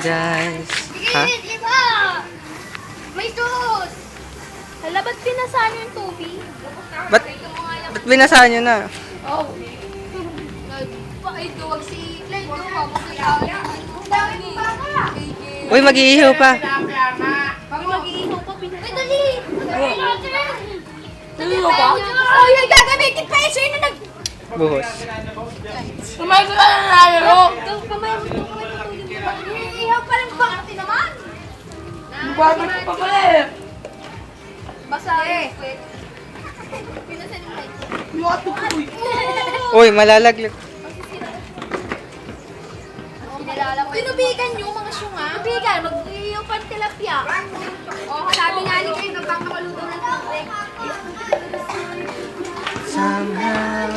guys. Ha? Iba! May sus! Hala, ba't pinasaan yung tubig? Ba't binasaan nyo na? Oh. Ay, duwag si Clyde. Duwag si Clyde. Ang dami pa. Uy, mag-iihaw pa. Pag mag-iihaw pa, pinasaan. Ay, dali! Dali natin! Dali ba? Ay, gagamitin pa yun. Sa'yo na nag... Buhos. Kamay ko na nalalo. Kamay mo ito. Iihaw pa lang bakit naman? Babalik pa pala eh. Basa eh. Pinasan yung light. Luwag ito uy. Uy, malalaglag. Tinubigan nyo mga syunga. Tinubigan, mag-iiyaw pa tilapia. Oh, sabi nga ni kayo, magpapakaluto ng tubig. Somehow.